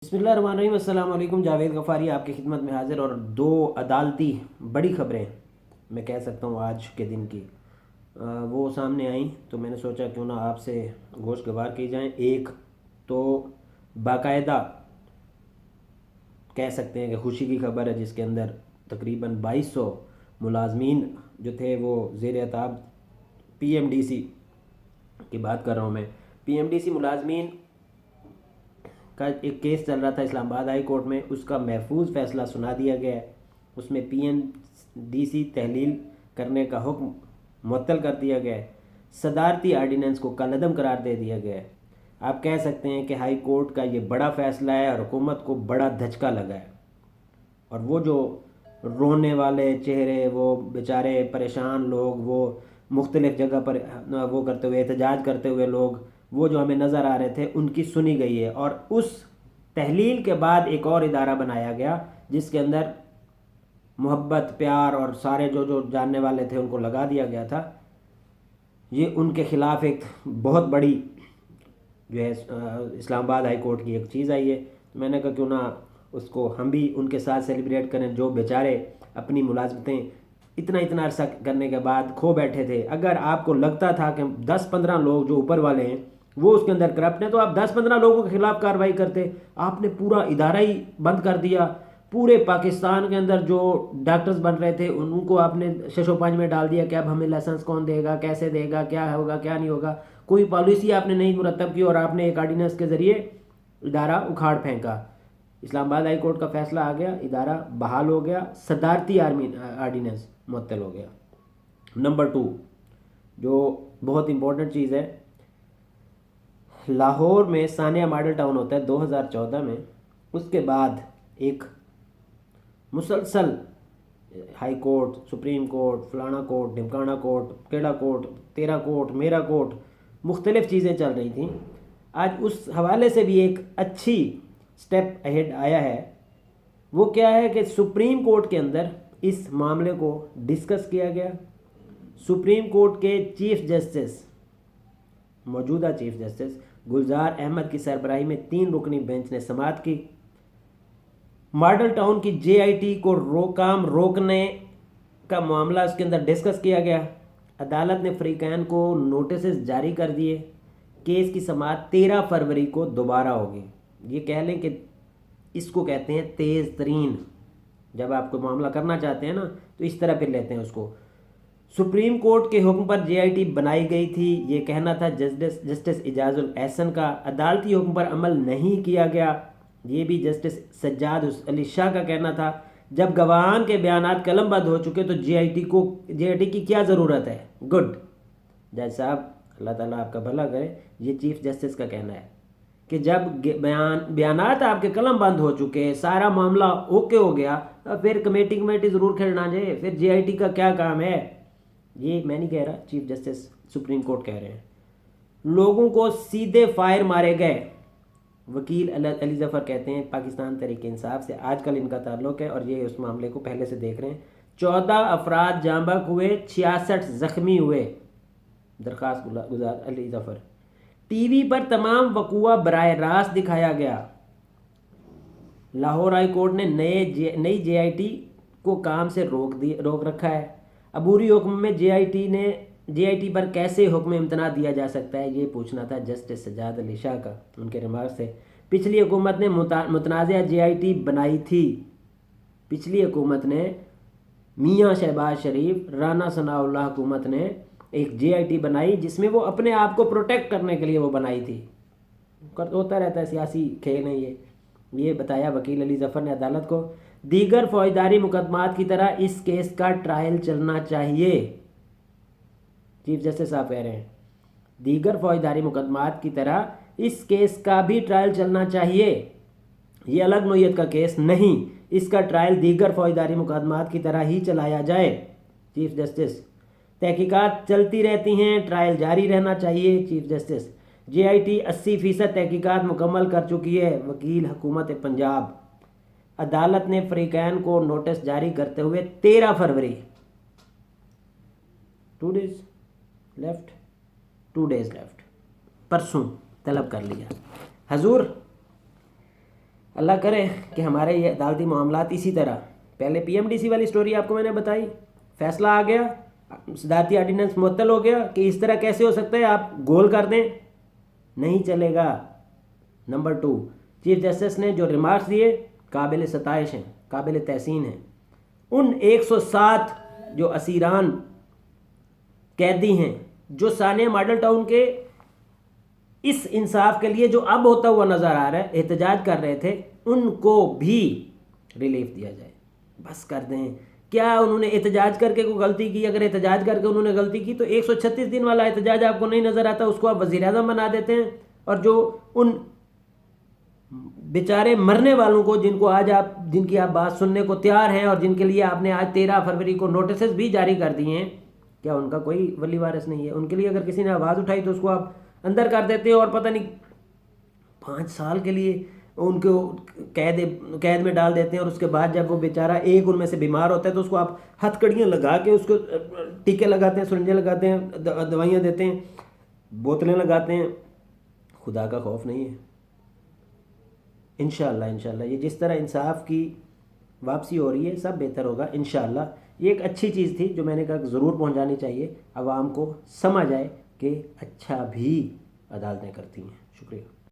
بسم اللہ الرحمن الرحیم۔ السلام علیکم، جاوید غفاری آپ کی خدمت میں حاضر، اور دو عدالتی بڑی خبریں میں کہہ سکتا ہوں آج کے دن کی وہ سامنے آئیں، تو میں نے سوچا کیوں نہ آپ سے گوشت گوار کی جائیں۔ ایک تو باقاعدہ کہہ سکتے ہیں کہ خوشی کی خبر ہے، جس کے اندر تقریباً 2200 ملازمین جو تھے وہ زیر عتاب پی ایم ڈی سی کی بات کر رہا ہوں میں، پی ایم ڈی سی ملازمین کا ایک کیس چل رہا تھا اسلام آباد ہائی کورٹ میں، اس کا محفوظ فیصلہ سنا دیا گیا ہے۔ اس میں پی ایم ڈی سی تحلیل کرنے کا حکم معطل کر دیا گیا ہے، صدارتی آرڈیننس کو کالعدم قرار دے دیا گیا ہے۔ آپ کہہ سکتے ہیں کہ ہائی کورٹ کا یہ بڑا فیصلہ ہے اور حکومت کو بڑا دھچکا لگا ہے، اور وہ جو رونے والے چہرے، وہ بیچارے پریشان لوگ، وہ مختلف جگہ پر وہ کرتے ہوئے احتجاج کرتے ہوئے لوگ، وہ جو ہمیں نظر آ رہے تھے، ان کی سنی گئی ہے۔ اور اس تحلیل کے بعد ایک اور ادارہ بنایا گیا جس کے اندر محبت، پیار اور سارے جو جاننے والے تھے ان کو لگا دیا گیا تھا۔ یہ ان کے خلاف ایک بہت بڑی جو ہے اسلام آباد ہائی کورٹ کی ایک چیز آئی ہے۔ میں نے کہا کیوں نہ اس کو ہم بھی ان کے ساتھ سیلیبریٹ کریں، جو بیچارے اپنی ملازمتیں اتنا عرصہ کرنے کے بعد کھو بیٹھے تھے۔ اگر آپ کو لگتا تھا کہ 10-15 لوگ جو اوپر والے ہیں وہ اس کے اندر کرپٹ ہیں، تو آپ 10-15 لوگوں کے خلاف کارروائی کرتے۔ آپ نے پورا ادارہ ہی بند کر دیا۔ پورے پاکستان کے اندر جو ڈاکٹرز بن رہے تھے ان کو آپ نے شش و پنج میں ڈال دیا کہ اب ہمیں لائسنس کون دے گا، کیسے دے گا، کیا ہوگا کیا نہیں ہوگا۔ کوئی پالیسی آپ نے نہیں مرتب کی، اور آپ نے ایک آرڈیننس کے ذریعے ادارہ اکھاڑ پھینکا۔ اسلام آباد ہائی کورٹ کا فیصلہ آ گیا، ادارہ بحال ہو گیا، صدارتی آرڈیننس معطل ہو گیا۔ نمبر 2 جو بہت امپورٹنٹ چیز ہے، لاہور میں ثانیہ ماڈل ٹاؤن ہوتا ہے 2014 میں، اس کے بعد ایک مسلسل ہائی کورٹ، سپریم کورٹ، فلانا کورٹ، ڈھمکانا کورٹ، کیڑا کورٹ، تیرا کورٹ، میرا کورٹ، مختلف چیزیں چل رہی تھیں۔ آج اس حوالے سے بھی ایک اچھی سٹیپ اہیڈ آیا ہے۔ وہ کیا ہے کہ سپریم کورٹ کے اندر اس معاملے کو ڈسکس کیا گیا۔ سپریم کورٹ کے چیف جسٹس، موجودہ چیف جسٹس گلزار احمد کی سربراہی میں 3 رکنی بینچ نے سماعت کی۔ ماڈل ٹاؤن کی جے آئی ٹی کو کام روکنے کا معاملہ اس کے اندر ڈسکس کیا گیا۔ عدالت نے فریقین کو نوٹسز جاری کر دیے۔ کیس کی سماعت 13 فروری کو دوبارہ ہوگی۔ یہ کہہ لیں کہ اس کو کہتے ہیں تیز ترین، جب آپ کو معاملہ کرنا چاہتے ہیں نا تو اس طرح پھر لیتے ہیں اس کو۔ سپریم کورٹ کے حکم پر جے آئی ٹی بنائی گئی تھی، یہ کہنا تھا جسٹس اعجاز الاحسن کا۔ عدالتی حکم پر عمل نہیں کیا گیا، یہ بھی جسٹس سجاد علی شاہ کا کہنا تھا۔ جب گواہان کے بیانات قلم بند ہو چکے تو جے آئی ٹی کی کیا ضرورت ہے؟ گڈ جج صاحب، اللہ تعالیٰ آپ کا بھلا کرے، یہ چیف جسٹس کا کہنا ہے کہ جب بیانات آپ کے قلم بند ہو چکے، سارا معاملہ اوکے ہو گیا، پھر کمیٹی ضرور کھیلنا جائے، پھر جے آئی ٹی کا کیا کام ہے؟ یہ میں نہیں کہہ رہا، چیف جسٹس سپریم کورٹ کہہ رہے ہیں۔ لوگوں کو سیدھے فائر مارے گئے، وکیل علی ظفر کہتے ہیں پاکستان تحریک انصاف سے آج کل ان کا تعلق ہے، اور یہ اس معاملے کو پہلے سے دیکھ رہے ہیں۔ 14 افراد جاں بحق ہوئے، 66 زخمی ہوئے، درخواست گزار علی ظفر۔ ٹی وی پر تمام وقوعہ براہ راست دکھایا گیا۔ لاہور ہائی کورٹ نے نئی جے آئی ٹی کو کام سے روک رکھا ہے۔ عبوری حکم میں جے آئی ٹی پر کیسے حکم امتناع دیا جا سکتا ہے، یہ پوچھنا تھا جسٹس سجاد علی شاہ کا۔ ان کے ریمارک سے پچھلی حکومت نے متنازع جے آئی ٹی بنائی تھی۔ پچھلی حکومت نے، میاں شہباز شریف، رانا ثناء اللہ حکومت نے ایک جے آئی ٹی بنائی جس میں وہ اپنے آپ کو پروٹیکٹ کرنے کے لیے وہ بنائی تھی۔ ہوتا رہتا ہے، سیاسی کھیل ہیں یہ بتایا وکیل علی ظفر نے عدالت کو۔ دیگر فوجداری مقدمات کی طرح اس کیس کا ٹرائل چلنا چاہیے، چیف جسٹس صاحب کہہ رہے ہیں دیگر فوجداری مقدمات کی طرح اس کیس کا بھی ٹرائل چلنا چاہیے۔ یہ الگ نوعیت کا کیس نہیں، اس کا ٹرائل دیگر فوجداری مقدمات کی طرح ہی چلایا جائے، چیف جسٹس۔ تحقیقات چلتی رہتی ہیں، ٹرائل جاری رہنا چاہیے، chief justice. J I T 80% تحقیقات مکمل کر چکی ہے، وکیل حکومت پنجاب۔ عدالت نے فریقین کو نوٹس جاری کرتے ہوئے 13 فروری 2 ڈیز لیفٹ پرسوں طلب کر لیا۔ حضور اللہ کرے کہ ہمارے یہ عدالتی معاملات اسی طرح، پہلے پی ایم ڈی سی والی سٹوری آپ کو میں نے بتائی، فیصلہ آ گیا، صدارتی آرڈیننس معطل ہو گیا کہ اس طرح کیسے ہو سکتا ہے، آپ گول کر دیں، نہیں چلے گا۔ نمبر 2، چیف جسٹس نے جو ریمارکس دیے قابل ستائش ہیں، قابل تحسین ہیں۔ ان 107 جو اسیران قیدی ہیں جو ثانیہ ماڈل ٹاؤن کے اس انصاف کے لیے جو اب ہوتا ہوا نظر آ رہا ہے احتجاج کر رہے تھے، ان کو بھی ریلیف دیا جائے۔ بس کر دیں، کیا انہوں نے احتجاج کر کے کوئی غلطی کی؟ اگر احتجاج کر کے انہوں نے غلطی کی تو 136 دن والا احتجاج آپ کو نہیں نظر آتا، اس کو آپ وزیر اعظم بنا دیتے ہیں، اور جو ان بیچارے مرنے والوں کو جن کو آج آپ جن کی آپ بات سننے کو تیار ہیں اور جن کے لیے آپ نے آج 13 فروری کو نوٹسز بھی جاری کر دیے ہیں، کیا ان کا کوئی ولی وارث نہیں ہے؟ ان کے لیے اگر کسی نے آواز اٹھائی تو اس کو آپ اندر کر دیتے ہیں اور پتہ نہیں 5 سال کے لیے ان کو قید میں ڈال دیتے ہیں، اور اس کے بعد جب وہ بیچارہ ایک ان میں سے بیمار ہوتا ہے تو اس کو آپ ہتھ کڑیاں لگا کے اس کو ٹیکے لگاتے ہیں، سرنجیں لگاتے ہیں، دوائیاں دیتے ہیں، بوتلیں لگاتے ہیں۔ خدا کا خوف نہیں ہے۔ انشاءاللہ یہ جس طرح انصاف کی واپسی ہو رہی ہے سب بہتر ہوگا انشاءاللہ۔ یہ ایک اچھی چیز تھی جو میں نے کہا ضرور پہنچانی چاہیے، عوام کو سمجھ آئے کہ اچھا بھی عدالتیں کرتی ہیں۔ شکریہ۔